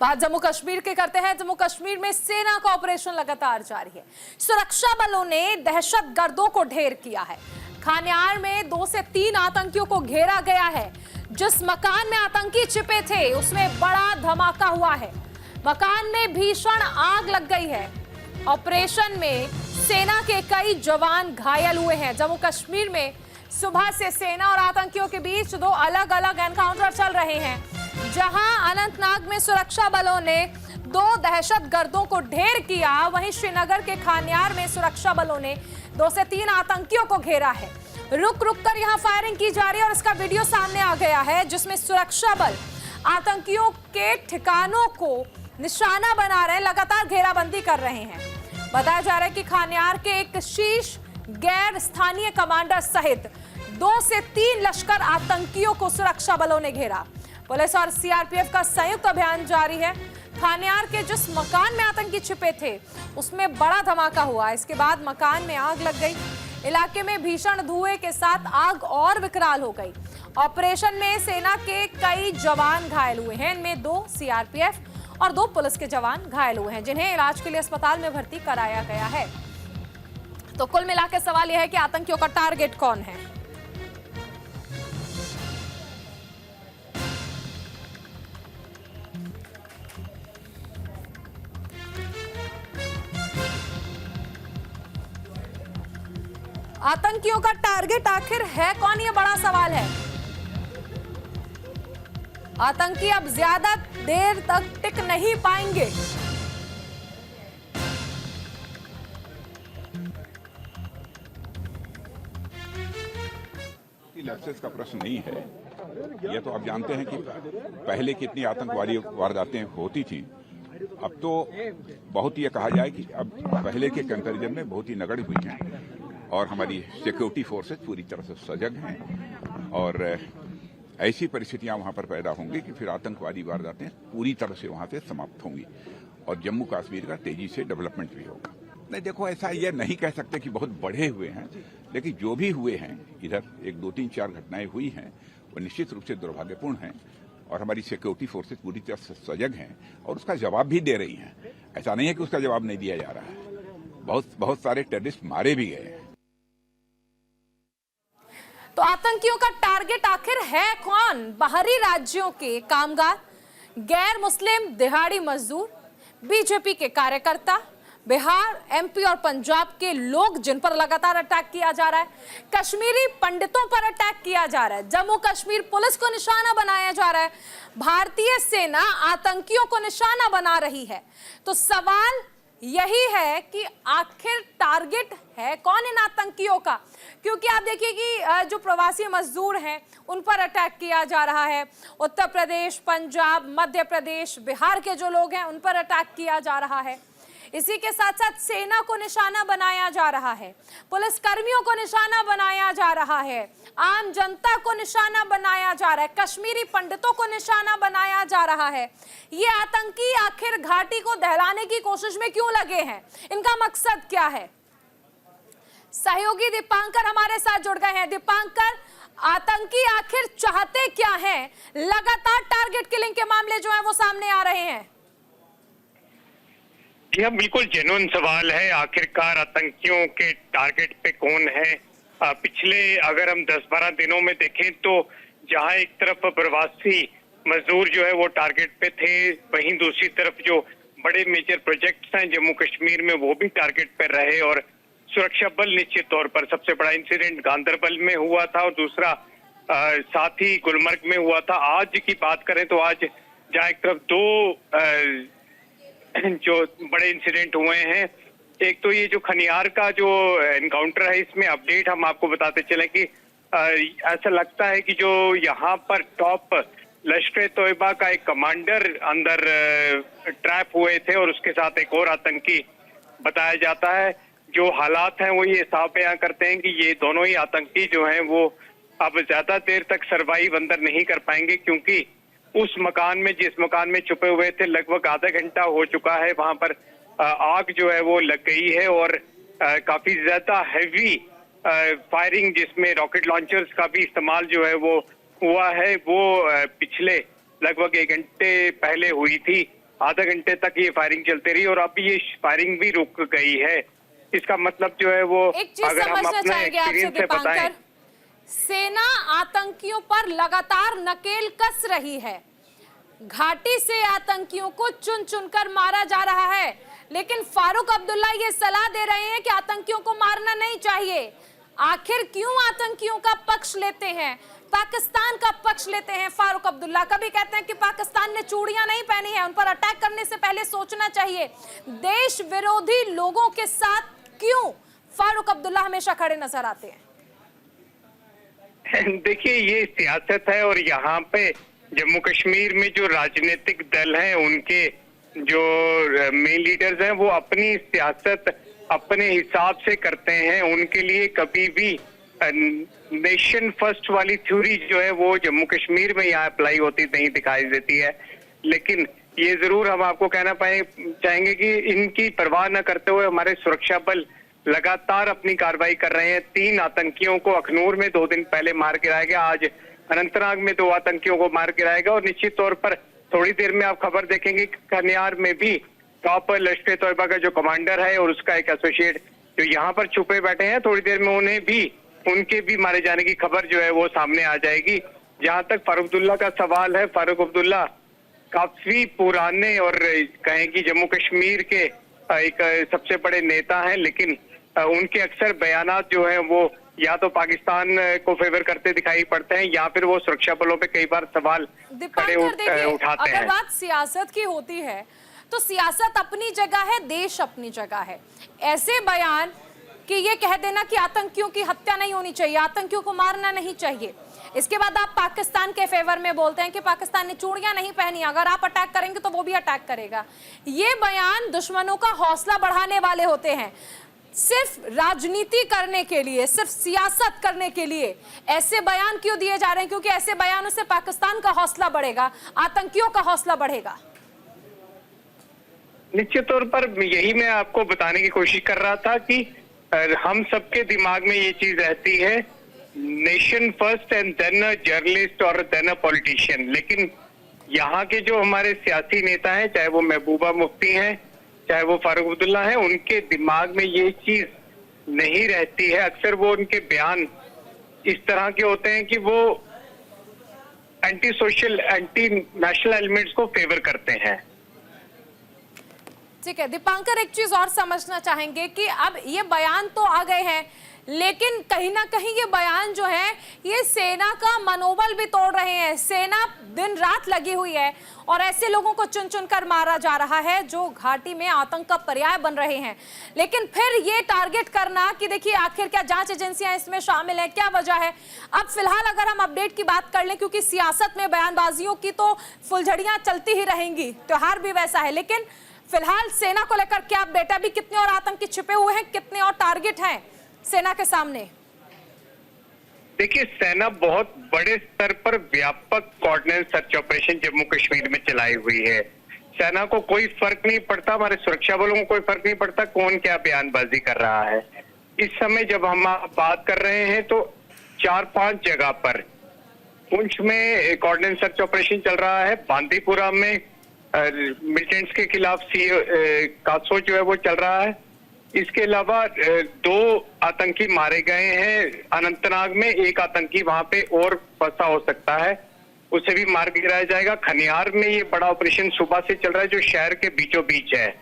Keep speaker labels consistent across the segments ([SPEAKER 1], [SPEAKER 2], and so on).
[SPEAKER 1] बात जम्मू कश्मीर के करते हैं। जम्मू कश्मीर में सेना का ऑपरेशन लगातार जारी है। सुरक्षा बलों ने दहशतगर्दों को ढेर किया है। खान्यार में 2 से 3 आतंकियों को घेरा गया है। जिस मकान में आतंकी छिपे थे उसमें बड़ा धमाका हुआ है। मकान में भीषण आग लग गई है। ऑपरेशन में सेना के कई जवान घायल हुए हैं। जम्मू कश्मीर में सुबह से सेना और आतंकियों के बीच 2 अलग अलग एनकाउंटर चल रहे हैं। जहां अनंतनाग में सुरक्षा बलों ने 2 दहशतगर्दों को ढेर किया, वहीं श्रीनगर के खान्यार में सुरक्षा बलों ने 2 से 3 आतंकियों को घेरा है। रुक रुक कर यहां फायरिंग की जा रही है और इसका वीडियो सामने आ गया है, जिसमें सुरक्षा बल आतंकियों के ठिकानों को निशाना बना रहे हैं, लगातार घेराबंदी कर रहे हैं। बताया जा रहा है कि खान्यार के एक शीर्ष गैर स्थानीय कमांडर सहित 2 से 3 लश्कर आतंकियों को सुरक्षा बलों ने घेरा। पुलिस और सीआरपीएफ का संयुक्त अभियान जारी है। खान्यार के जिस मकान में आतंकी छिपे थे उसमें बड़ा धमाका हुआ। इसके बाद मकान में आग लग गई। इलाके में भीषण धुएं के साथ आग और विकराल हो गई। ऑपरेशन में सेना के कई जवान घायल हुए हैं। इनमें 2 सीआरपीएफ और 2 पुलिस के जवान घायल हुए हैं, जिन्हें इलाज के लिए अस्पताल में भर्ती कराया गया है। तो कुल मिलाकर सवाल यह है कि आतंकियों का टारगेट कौन है। आतंकियों का टारगेट आखिर है कौन, ये बड़ा सवाल है। आतंकी अब ज्यादा देर तक टिक नहीं पाएंगे।
[SPEAKER 2] एक्सेस का प्रश्न नहीं है। यह तो आप जानते हैं कि पहले कितनी आतंकवादी वारदातें होती थी। अब तो बहुत ये कहा जाए कि अब पहले के कंपैरिजन में बहुत ही नगण्य हुई हैं और हमारी सिक्योरिटी फोर्सेस पूरी तरह से सजग हैं और ऐसी परिस्थितियां वहां पर पैदा होंगी कि फिर आतंकवादी वारदातें पूरी तरह से वहां से समाप्त होंगी और जम्मू कश्मीर का तेजी से डेवलपमेंट भी होगा। नहीं, देखो, ऐसा ये नहीं कह सकते कि बहुत बढ़े हुए हैं, लेकिन जो भी हुए हैं इधर 1, 2, 3, 4 घटनाएं हुई हैं वो निश्चित रूप से दुर्भाग्यपूर्ण हैं और हमारी सिक्योरिटी फोर्सेस पूरी तरह से सजग हैं और उसका जवाब भी दे रही हैं। ऐसा नहीं है कि उसका जवाब नहीं दिया जा रहा है। बहुत सारे टेररिस्ट मारे भी गए हैं।
[SPEAKER 1] तो आतंकियों का टारगेट आखिर है कौन? बाहरी राज्यों के कामगार, गैर मुस्लिम दिहाड़ी मजदूर, बीजेपी के कार्यकर्ता, बिहार, एमपी और पंजाब के लोग जिन पर लगातार अटैक किया जा रहा है, कश्मीरी पंडितों पर अटैक किया जा रहा है, जम्मू कश्मीर पुलिस को निशाना बनाया जा रहा है, भारतीय सेना आतंकियों को निशाना बना रही है। तो सवाल यही है कि आखिर टारगेट है कौन इन आतंकियों का? क्योंकि आप देखिए कि जो प्रवासी मजदूर हैं उन पर अटैक किया जा रहा है। उत्तर प्रदेश, पंजाब, मध्य प्रदेश, बिहार के जो लोग हैं उन पर अटैक किया जा रहा है। इसी के साथ साथ सेना को निशाना बनाया जा रहा है, पुलिस कर्मियों को निशाना बनाया जा रहा है, आम जनता को निशाना बनाया जा रहा है, कश्मीरी पंडितों को निशाना बनाया जा रहा है। ये आतंकी आखिर घाटी को दहलाने की कोशिश में क्यों लगे हैं? इनका मकसद क्या है? सहयोगी दीपांकर हमारे साथ जुड़ गए हैं। दीपांकर, आतंकी आखिर चाहते क्या हैं? लगातार टारगेट किलिंग के मामले जो है वो सामने आ रहे हैं।
[SPEAKER 3] यह बिल्कुल जेन्युइन सवाल है। आखिरकार आतंकियों के टारगेट पे कौन है? पिछले अगर हम 10-12 दिनों में देखें तो जहां एक तरफ प्रवासी मजदूर जो है वो टारगेट पे थे, वहीं दूसरी तरफ जो बड़े मेजर प्रोजेक्ट्स हैं जम्मू कश्मीर में वो भी टारगेट पे रहे और सुरक्षा बल निश्चित तौर पर। सबसे बड़ा इंसिडेंट गांदरबल में हुआ था और दूसरा साथ ही गुलमर्ग में हुआ था। आज की बात करें तो आज जहाँ एक तरफ 2 जो बड़े इंसिडेंट हुए हैं, एक तो ये जो खनियार का जो एनकाउंटर है, इसमें अपडेट हम आपको बताते चले कि ऐसा लगता है कि जो यहाँ पर टॉप लश्कर तोयबा का एक कमांडर अंदर ट्रैप हुए थे और उसके साथ एक और आतंकी बताया जाता है। जो हालात हैं वो ये साफ बयां करते हैं कि ये दोनों ही आतंकी जो हैं वो अब ज्यादा देर तक सरवाइव अंदर नहीं कर पाएंगे, क्योंकि उस मकान में, जिस मकान में छुपे हुए थे, लगभग आधा घंटा हो चुका है। वहां पर आग जो है वो लग गई है और काफी ज्यादा हैवी फायरिंग, जिसमें रॉकेट लॉन्चर्स का भी इस्तेमाल जो है वो हुआ है, वो पिछले लगभग 1 घंटे पहले हुई थी। आधा घंटे तक ये फायरिंग चलती रही और अब ये फायरिंग भी रुक गई है। इसका मतलब जो है वो
[SPEAKER 1] एक चीज
[SPEAKER 3] अगर हम
[SPEAKER 1] समझना
[SPEAKER 3] अपना
[SPEAKER 1] चाहेंगे आपसे
[SPEAKER 3] एक्सपीरियंस से बताएं,
[SPEAKER 1] दीपांकर, सेना आतंकियों पर लगातार नकेल कस रही है। घाटी से आतंकियों को चुन चुनकर मारा जा रहा है, लेकिन फारूक अब्दुल्ला ये सलाह दे रहे हैं कि आतंकियों को मारना नहीं चाहिए। आखिर क्यों आतंकियों का पक्ष लेते हैं, पाकिस्तान का पक्ष लेते हैं फारूक अब्दुल्ला? कभी कहते हैं कि पाकिस्तान ने चूड़ियां नहीं पहनी है, उन पर अटैक करने से पहले सोचना चाहिए। देश विरोधी लोगों के साथ क्यों फारूक अब्दुल्ला हमेशा खड़े नजर आते हैं?
[SPEAKER 3] देखिए, ये सियासत है और यहाँ पे जम्मू कश्मीर में जो राजनीतिक दल हैं, उनके जो मेन लीडर्स हैं, वो अपनी सियासत अपने हिसाब से करते हैं। उनके लिए कभी भी नेशन फर्स्ट वाली थ्योरी जो है वो जम्मू कश्मीर में यहाँ अप्लाई होती नहीं दिखाई देती है। लेकिन ये जरूर हम आपको कहना चाहेंगे कि इनकी परवाह न करते हुए हमारे सुरक्षा बल लगातार अपनी कार्रवाई कर रहे हैं। 3 आतंकियों को अखनूर में 2 दिन पहले मार गिराया गया, आज अनंतनाग में 2 आतंकियों को मार गिराया गया और निश्चित तौर पर थोड़ी देर में आप खबर देखेंगे कि कन्यार में भी टॉप लश्कर तोयबा का जो कमांडर है और उसका एक एसोसिएट जो यहाँ पर छुपे बैठे हैं, थोड़ी देर में उनके भी मारे जाने की खबर जो है वो सामने आ जाएगी। जहां तक फारूक अब्दुल्ला का सवाल है, फारूक अब्दुल्ला काफी पुराने और कहें कि जम्मू कश्मीर के एक सबसे बड़े नेता हैं, लेकिन उनके अक्सर बयानात जो हैं वो या तो पाकिस्तान को फेवर करते दिखाई पड़ते हैं या फिर वो सुरक्षा बलों पे कई बार सवाल खड़े उठाते हैं।
[SPEAKER 1] अगर बात सियासत की होती है तो सियासत अपनी जगह है, देश अपनी जगह है। ऐसे बयान कि ये कह देना कि आतंकियों की हत्या नहीं होनी चाहिए, आतंकियों को मारना नहीं चाहिए, इसके बाद आप पाकिस्तान के फेवर में बोलते हैं कि पाकिस्तान ने चूड़ियां नहीं पहनी, अगर आप अटैक करेंगे तो वो भी अटैक करेगा। ये बयान दुश्मनों का हौसला बढ़ाने वाले होते हैं। सिर्फ राजनीति करने के लिए, सिर्फ सियासत करने के लिए ऐसे बयान क्यों दिए जा रहे हैं? क्योंकि ऐसे बयानों से पाकिस्तान का हौसला बढ़ेगा, आतंकियों का हौसला बढ़ेगा।
[SPEAKER 3] निश्चित तौर पर यही मैं आपको बताने की कोशिश कर रहा था कि हम सबके दिमाग में ये चीज रहती है, nation first and then a journalist और देन अ पॉलिटिशियन। लेकिन यहाँ के जो हमारे सियासी नेता हैं, चाहे वो महबूबा मुफ्ती हैं, चाहे वो फारूक अब्दुल्ला हैं, उनके दिमाग में ये चीज नहीं रहती है। अक्सर वो उनके बयान इस तरह के होते हैं कि वो anti social, anti national elements को फेवर करते हैं।
[SPEAKER 1] ठीक है दीपांकर, एक चीज और समझना चाहेंगे कि अब ये बयान तो आ गए हैं, लेकिन कहीं ना कहीं ये बयान जो है ये सेना का मनोबल भी तोड़ रहे हैं। सेना दिन रात लगी हुई है और ऐसे लोगों को चुन चुन कर मारा जा रहा है जो घाटी में आतंक का पर्याय बन रहे हैं। लेकिन फिर ये टारगेट करना कि देखिए आखिर क्या जांच एजेंसियां इसमें शामिल हैं, क्या वजह है? अब फिलहाल अगर हम अपडेट की बात कर लें, क्योंकि सियासत में बयानबाजियों की तो फुलझड़ियां चलती ही रहेंगी, त्योहार भी वैसा है, लेकिन फिलहाल सेना को लेकर क्या अपडेट है? अभी कितने और आतंकी छिपे हुए हैं, कितने और टारगेट हैं सेना के सामने?
[SPEAKER 3] देखिए, सेना बहुत बड़े स्तर पर व्यापक coordinate search operation Jammu Kashmir में चलाई हुई है। सेना को कोई फर्क नहीं पड़ता, हमारे सुरक्षा बलों को कोई फर्क नहीं पड़ता कौन क्या बयानबाजी कर रहा है। इस समय जब हम बात कर रहे हैं तो 4-5 जगह पर पुंछ में कोऑर्डिनेट सर्च ऑपरेशन चल रहा है, बांदीपुरा में मिलिटेंट्स के खिलाफ कासो जो है वो चल रहा है। इसके अलावा 2 आतंकी मारे गए हैं अनंतनाग में, एक आतंकी वहां पे और फंसा हो सकता है, उसे भी मार गिराया जाएगा। खनियार में ये बड़ा ऑपरेशन सुबह से चल रहा है जो शहर के बीचों बीच है।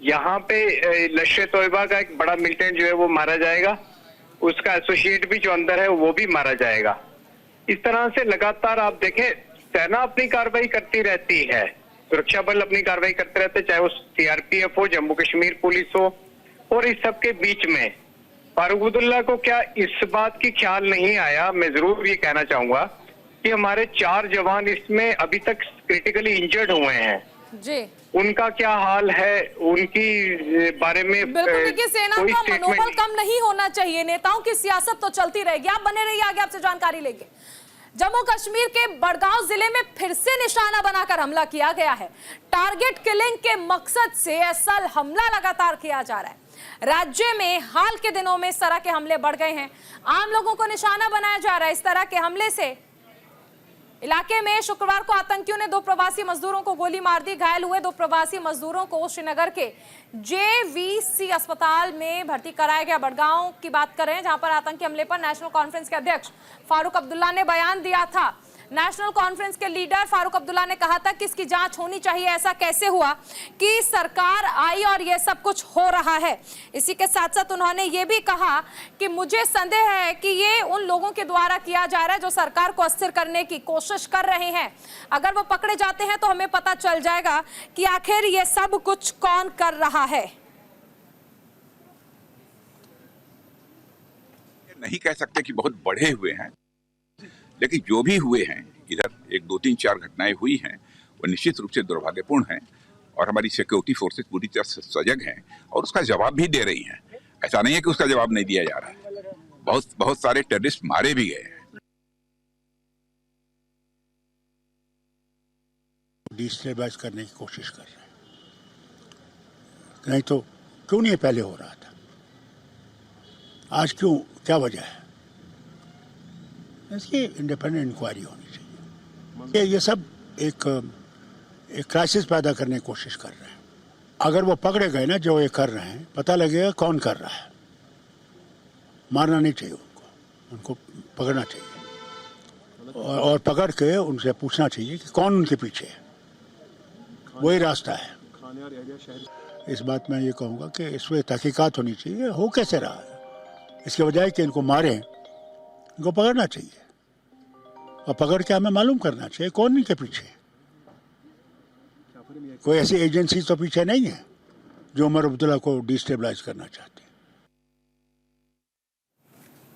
[SPEAKER 3] यहाँ पे लश्कर तोयबा का एक बड़ा मिलिटेंट जो है वो मारा जाएगा, उसका एसोसिएट भी जो अंदर है वो भी मारा जाएगा। इस तरह से लगातार आप देखें सेना अपनी कार्रवाई करती रहती है, सुरक्षा बल अपनी कार्रवाई करते रहते, चाहे वो सीआरपीएफ हो, जम्मू कश्मीर पुलिस हो। और इस सब के बीच में फारूक अब्दुल्ला को क्या इस बात की ख्याल नहीं आया? मैं जरूर ये कहना चाहूंगा कि हमारे 4 जवान इसमें अभी तक क्रिटिकली इंजर्ड हुए हैं जी, उनका क्या हाल है, उनकी बारे में
[SPEAKER 1] बिल्कुल। देखिए सेना का मनोबल कम नहीं होना चाहिए, नेताओं की सियासत तो चलती रहेगी। आप बने रहिए, आगे आपसे जानकारी लेंगे। जम्मू कश्मीर के बड़गांव जिले में फिर से निशाना बनाकर हमला किया गया है। टारगेट किलिंग के मकसद से असल हमला लगातार किया जा रहा है। राज्य में हाल के दिनों में इस तरह के हमले बढ़ गए हैं, आम लोगों को निशाना बनाया जा रहा है। इस तरह के हमले से इलाके में शुक्रवार को आतंकियों ने 2 प्रवासी मजदूरों को गोली मार दी। घायल हुए 2 प्रवासी मजदूरों को श्रीनगर के JVC अस्पताल में भर्ती कराया गया। बड़गांव की बात कर रहे हैं, जहां पर आतंकी हमले पर नेशनल कॉन्फ्रेंस के अध्यक्ष फारूक अब्दुल्ला ने बयान दिया था। नेशनल कॉन्फ्रेंस के लीडर फारूक अब्दुल्ला ने कहा था कि इसकी जांच होनी चाहिए, ऐसा कैसे हुआ कि सरकार आई और यह सब कुछ हो रहा है। इसी के साथ साथ उन्होंने ये भी कहा कि मुझे संदेह है कि ये उन लोगों के द्वारा किया जा रहा है जो सरकार को अस्थिर करने की कोशिश कर रहे हैं। अगर वो पकड़े जाते हैं तो हमें पता चल जाएगा कि आखिर ये सब कुछ कौन कर रहा है।
[SPEAKER 2] नहीं कह सकते कि बहुत बढ़े हुए हैं, लेकिन जो भी हुए हैं, इधर 1, 2, 3, 4 घटनाएं हुई हैं, वो निश्चित रूप से दुर्भाग्यपूर्ण हैं और हमारी सिक्योरिटी फोर्सेस पूरी तरह से सजग हैं और उसका जवाब भी दे रही हैं। ऐसा नहीं है कि उसका जवाब नहीं दिया जा रहा है। बहुत सारे टेररिस्ट मारे भी गए हैं।
[SPEAKER 4] डिस्टेबलाइज करने की कोशिश कर रहे हैं, नहीं तो क्यों नहीं पहले हो रहा था, आज क्यों, क्या वजह है? इसकी इंडिपेंडेंट इंक्वायरी होनी चाहिए। ये सब एक क्राइसिस पैदा करने की कोशिश कर रहे हैं। अगर वो पकड़े गए ना जो ये कर रहे हैं, पता लगेगा कौन कर रहा है। मारना नहीं चाहिए उनको पकड़ना चाहिए और पकड़ के उनसे पूछना चाहिए कि कौन उनके पीछे है। वही रास्ता है। इस बात में ये कहूँगा कि इसमें तहकीकात होनी चाहिए, हो कैसे रहा है। इसके बजाय कि इनको मारें, इनको पकड़ना चाहिए और पकड़ के हमें मालूम करना चाहिए कौन इनके पीछे है। कोई ऐसी एजेंसी तो पीछे नहीं है जो उमर अब्दुल्ला को डिस्टेबलाइज करना चाहती है।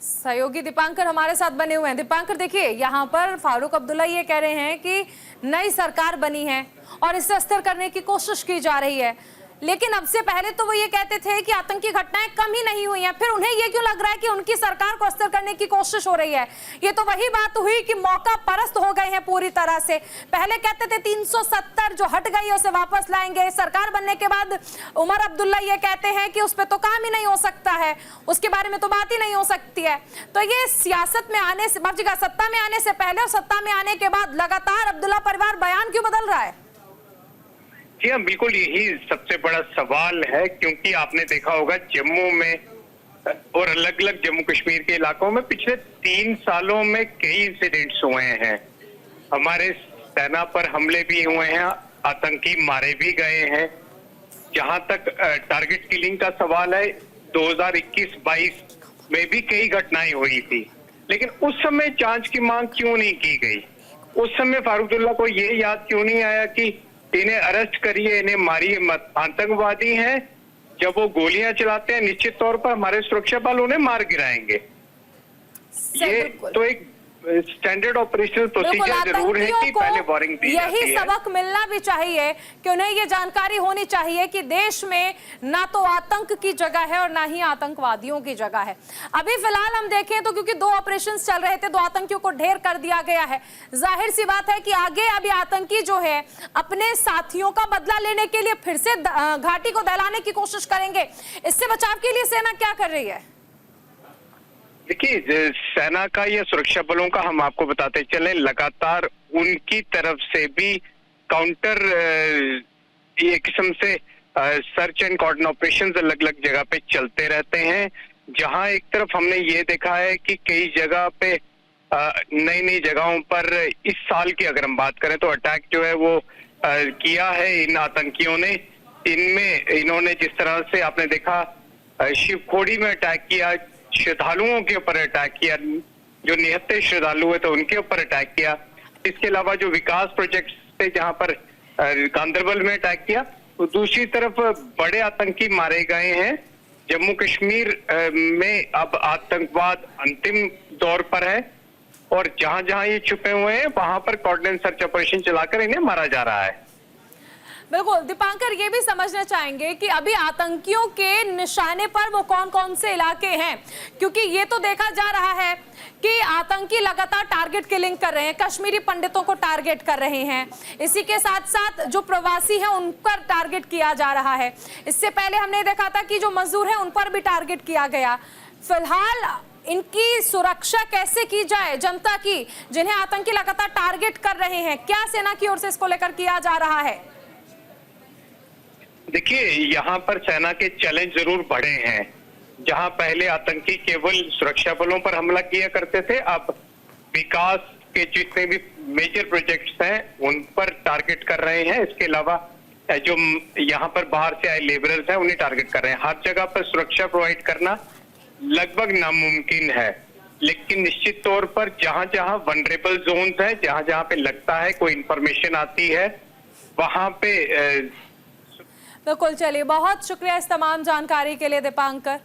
[SPEAKER 1] सहयोगी दीपांकर हमारे साथ बने हुए हैं। दीपांकर, देखिए यहाँ पर फारूक अब्दुल्ला ये कह रहे हैं कि नई सरकार बनी है और इसे अस्थिर करने की कोशिश की जा रही है, लेकिन अब से पहले तो वो ये कहते थे कि आतंकी घटनाएं कम ही नहीं हुई हैं। फिर उन्हें ये क्यों लग रहा है कि उनकी सरकार को अस्थिर करने की कोशिश हो रही है? ये तो वही बात हुई कि मौका परस्त हो गए हैं पूरी तरह से। पहले कहते थे 370 जो हट गई उसे वापस लाएंगे। सरकार बनने के बाद उमर अब्दुल्ला ये कहते हैं कि उस पर तो काम ही नहीं हो सकता है, उसके बारे में तो बात ही नहीं हो सकती है। तो ये सियासत में आने से, सत्ता में आने से पहले और सत्ता में आने के बाद लगातार अब्दुल्ला परिवार बयान क्यों बदल रहा है?
[SPEAKER 3] जी हाँ, बिल्कुल यही सबसे बड़ा सवाल है, क्योंकि आपने देखा होगा जम्मू में और अलग अलग जम्मू कश्मीर के इलाकों में पिछले 3 सालों में कई इंसिडेंट्स हुए हैं। हमारे सेना पर हमले भी हुए हैं, आतंकी मारे भी गए हैं। जहां तक टारगेट किलिंग का सवाल है, 2021-22 में भी कई घटनाएं हुई थी, लेकिन उस समय जांच की मांग क्यों नहीं की गई? उस समय फारूक अब्दुल्ला को ये याद क्यों नहीं आया कि इन्हें अरेस्ट करिए, इन्हें मारिए मत, आतंकवादी हैं। जब वो गोलियां चलाते हैं निश्चित तौर पर हमारे सुरक्षा बल उन्हें मार गिराएंगे। ये तो एक स्टैंडर्ड ऑपरेशनल प्रोसीजर जरूर है कि पहले वार्निंग दी जाती है।
[SPEAKER 1] यही सबक मिलना भी चाहिए कि उन्हें ये जानकारी होनी चाहिए कि देश में ना तो आतंक की जगह है और ना ही आतंकवादियों की जगह है। अभी फिलहाल हम देखें तो क्योंकि 2 ऑपरेशंस चल रहे थे, 2 आतंकियों को ढेर कर दिया गया है। जाहिर सी बात है कि आगे अभी आतंकी जो है अपने साथियों का बदला लेने के लिए फिर से घाटी को दहलाने की कोशिश करेंगे। इससे बचाव के लिए सेना क्या कर रही है?
[SPEAKER 3] देखिए, सेना का या सुरक्षा बलों का हम आपको बताते चले, लगातार उनकी तरफ से भी काउंटर एक किस्म से सर्च एंड कॉर्डन ऑपरेशंस अलग अलग जगह पे चलते रहते हैं। जहां एक तरफ हमने ये देखा है कि कई जगह पे नई नई जगहों पर इस साल की अगर हम बात करें तो अटैक जो है वो किया है इन आतंकियों ने। इनमें इन्होंने जिस तरह से आपने देखा शिवखोड़ी में अटैक किया, श्रद्धालुओं के ऊपर अटैक किया, जो निहत्थे श्रद्धालु है तो उनके ऊपर अटैक किया। इसके अलावा जो विकास प्रोजेक्ट थे जहां पर गांदरबल में अटैक किया, तो दूसरी तरफ बड़े आतंकी मारे गए हैं। जम्मू कश्मीर में अब आतंकवाद अंतिम दौर पर है और जहां जहां ये छुपे हुए हैं वहां पर कॉर्डिनेट सर्च ऑपरेशन चलाकर इन्हें मारा जा रहा है।
[SPEAKER 1] बिल्कुल दीपांकर, ये भी समझना चाहेंगे कि अभी आतंकियों के निशाने पर वो कौन कौन से इलाके हैं, क्योंकि ये तो देखा जा रहा है कि आतंकी लगातार टारगेट किलिंग कर रहे हैं, कश्मीरी पंडितों को टारगेट कर रहे हैं। इसी के साथ साथ जो प्रवासी हैं उन पर टारगेट किया जा रहा है। इससे पहले हमने देखा था कि जो मजदूर हैं उन पर भी टारगेट किया गया। फिलहाल इनकी सुरक्षा कैसे की जाए, जनता की जिन्हें आतंकी लगातार टारगेट कर रहे हैं, क्या सेना की ओर से इसको लेकर किया जा रहा है?
[SPEAKER 3] देखिए, यहाँ पर सेना के चैलेंज जरूर बढ़े हैं। जहां पहले आतंकी केवल सुरक्षा बलों पर हमला किया करते थे, अब विकास के जितने भी मेजर प्रोजेक्ट्स हैं उन पर टारगेट कर रहे हैं। इसके अलावा जो यहाँ पर बाहर से आए लेबरर्स हैं उन्हें टारगेट कर रहे हैं। हर जगह पर सुरक्षा प्रोवाइड करना लगभग नामुमकिन है, लेकिन निश्चित तौर पर जहां जहां वनरेबल जोन्स हैं, जहां जहां पे लगता है कोई इंफॉर्मेशन आती है, वहां पे
[SPEAKER 1] बिल्कुल। चलिए, बहुत शुक्रिया इस तमाम जानकारी के लिए दीपांकर।